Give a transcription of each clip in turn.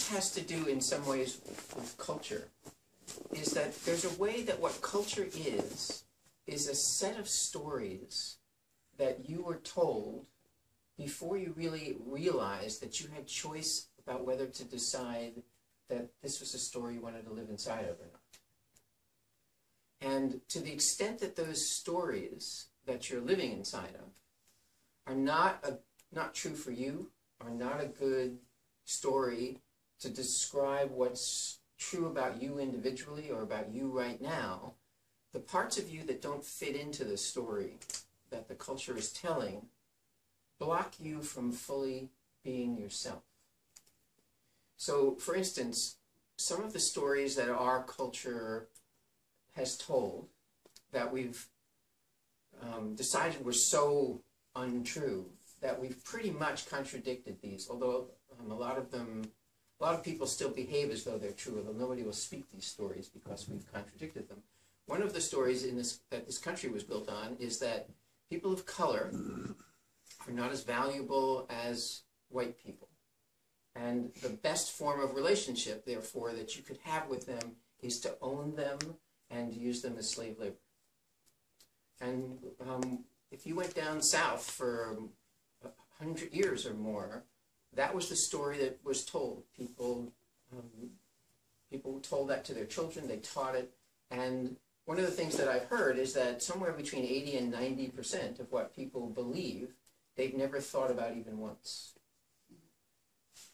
this has to do in some ways with culture, is that there's a way that what culture is a set of stories that you were told before you really realized that you had choice about whether to decide that this was a story you wanted to live inside of or not. And to the extent that those stories that you're living inside of are not true for you, are not a good story to describe what's true about you individually or about you right now, the parts of you that don't fit into the story that the culture is telling block you from fully being yourself. So, for instance, some of the stories that our culture has told that we've decided were so untrue that we've pretty much contradicted these, although a lot of people still behave as though they're true, although nobody will speak these stories because we've contradicted them. One of the stories that this country was built on is that people of color are not as valuable as white people. And the best form of relationship, therefore, that you could have with them is to own them and use them as slave labor. And if you went down south for 100 years or more, that was the story that was told. People told that to their children, they taught it, and one of the things that I've heard is that somewhere between 80 and 90% of what people believe, they've never thought about even once.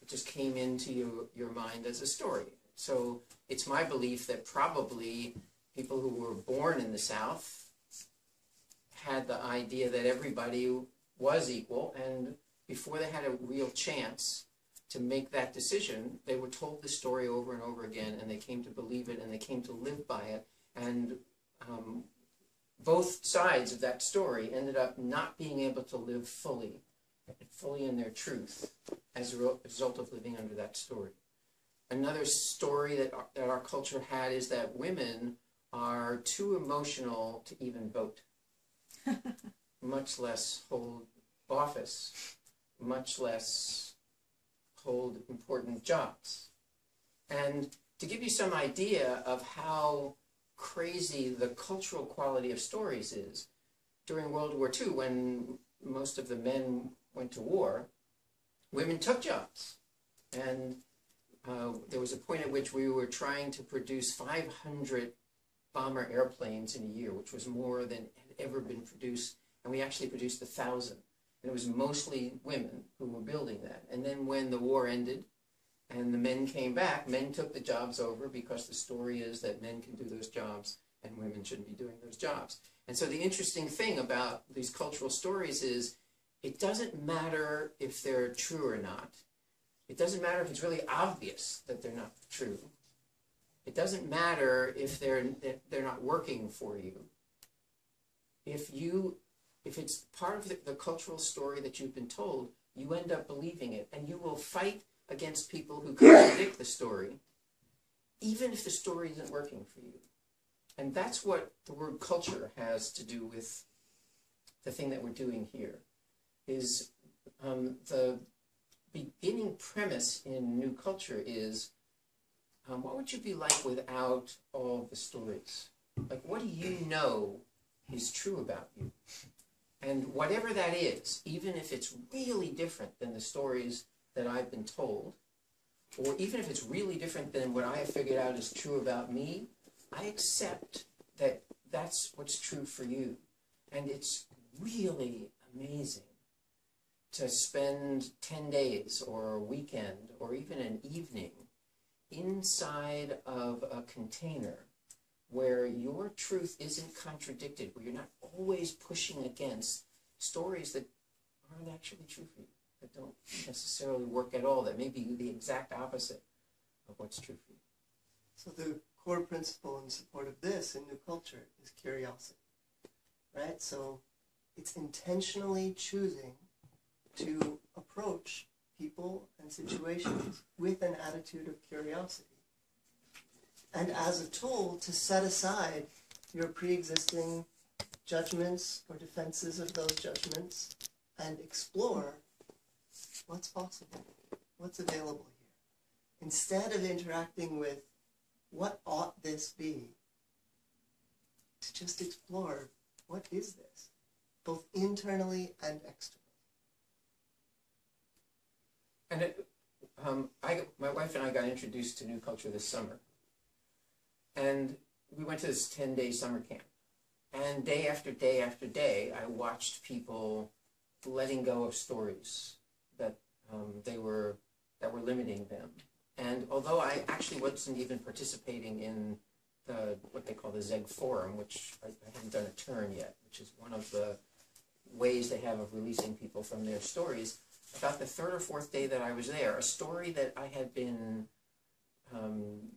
It just came into your mind as a story. So it's my belief that probably people who were born in the South had the idea that everybody was equal, and before they had a real chance to make that decision, they were told the story over and over again, and they came to believe it, and they came to live by it. And both sides of that story ended up not being able to live fully in their truth as a result of living under that story. Another story that our culture had is that women are too emotional to even vote, much less hold office, much less hold important jobs. And to give you some idea of how crazy the cultural quality of stories is, during World War II, when most of the men went to war, women took jobs. And there was a point at which we were trying to produce 500 bomber airplanes in a year, which was more than had ever been produced. And we actually produced 1,000. And it was mostly women who were building that. And then when the war ended and the men came back, men took the jobs over because the story is that men can do those jobs and women shouldn't be doing those jobs. And so the interesting thing about these cultural stories is it doesn't matter if they're true or not. It doesn't matter if it's really obvious that they're not true. It doesn't matter if they're not working for you. If it's part of the cultural story that you've been told, you end up believing it, and you will fight against people who contradict the story, even if the story isn't working for you. And that's what the word culture has to do with the thing that we're doing here, is the beginning premise in new culture is, what would you be like without all the stories? Like, what do you know is true about you? And whatever that is, even if it's really different than the stories that I've been told, or even if it's really different than what I have figured out is true about me, I accept that that's what's true for you. And it's really amazing to spend 10 days or a weekend or even an evening inside of a container where your truth isn't contradicted, where you're not always pushing against stories that aren't actually true for you, that don't necessarily work at all, that may be the exact opposite of what's true for you. So the core principle in support of this in new culture is curiosity, right? So it's intentionally choosing to approach people and situations with an attitude of curiosity. And as a tool to set aside your pre-existing judgments or defenses of those judgments and explore what's possible, what's available here. instead of interacting with what ought this be, to just explore what is this, both internally and externally. And my wife and I got introduced to New Culture this summer. And we went to this 10-day summer camp. And day after day after day, I watched people letting go of stories that were limiting them. And although I actually wasn't even participating in what they call the Zeg Forum, which I haven't done a turn yet, which is one of the ways they have of releasing people from their stories, about the third or fourth day that I was there, a story that I had been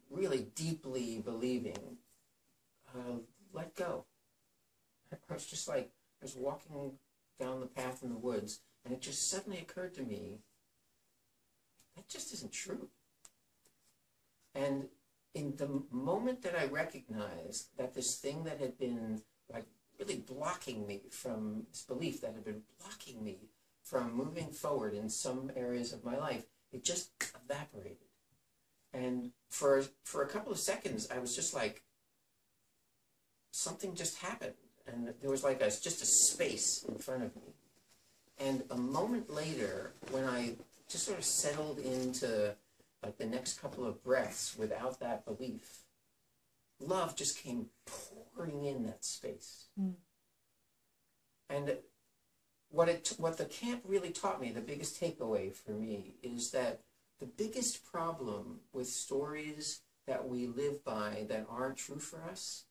really deeply believing, let go. I was just like, I was walking down the path in the woods, and it just suddenly occurred to me, that just isn't true. And in the moment that I recognized that this thing that had been like really blocking me from this belief that had been blocking me from moving forward in some areas of my life, it just evaporated. And for a couple of seconds, I was just like, something just happened. And there was like just a space in front of me. And a moment later, when I just sort of settled into like the next couple of breaths without that belief, love just came pouring in that space. Mm. And what the camp really taught me, the biggest takeaway for me, is that the biggest problem with stories that we live by that aren't true for us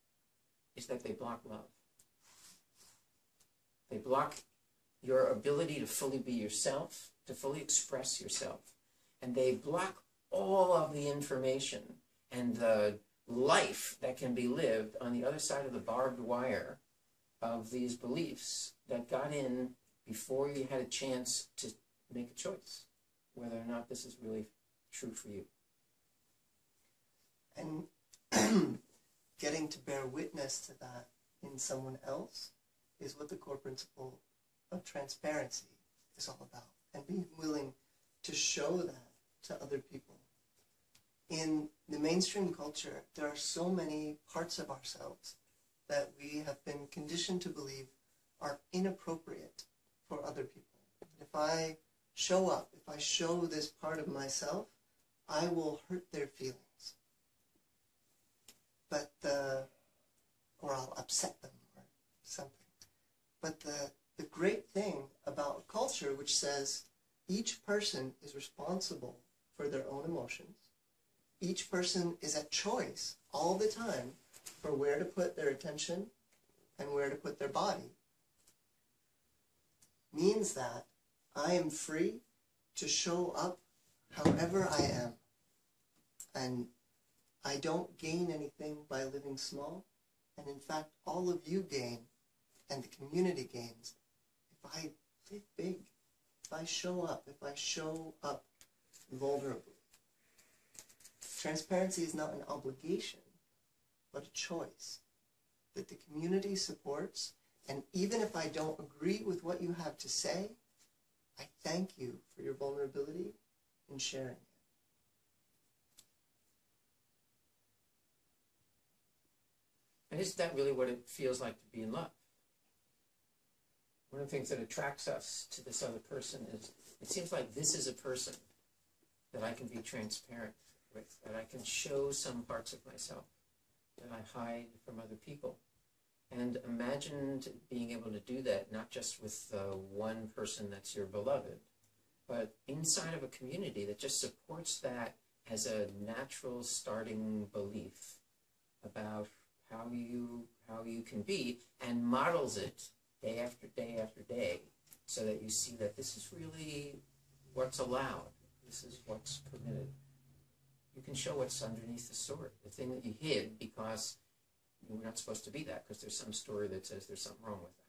is that they block love. They block your ability to fully be yourself, to fully express yourself. And they block all of the information and the life that can be lived on the other side of the barbed wire of these beliefs that got in before you had a chance to make a choice, whether or not this is really true for you. And getting to bear witness to that in someone else is what the core principle of transparency is all about, and being willing to show that to other people. In the mainstream culture, there are so many parts of ourselves that we have been conditioned to believe are inappropriate for other people. If I show up, if I show this part of myself, I will hurt their feelings. Or I'll upset them or something. But the great thing about a culture which says each person is responsible for their own emotions, each person is at choice all the time for where to put their attention and where to put their body, means that I am free to show up however I am. And I don't gain anything by living small. And in fact, all of you gain, and the community gains, if I live big, if I show up vulnerably. Transparency is not an obligation, but a choice that the community supports. And even if I don't agree with what you have to say, I thank you for your vulnerability in sharing it. And isn't that really what it feels like to be in love? One of the things that attracts us to this other person is it seems like this is a person that I can be transparent with, that I can show some parts of myself that I hide from other people. And imagine being able to do that, not just with one person that's your beloved, but inside of a community that just supports that as a natural starting belief about how you can be, and models it day after day after day, so that you see that this is really what's allowed, this is what's permitted. You can show what's underneath the sword, the thing that you hid because you were not supposed to be that, because there's some story that says there's something wrong with that.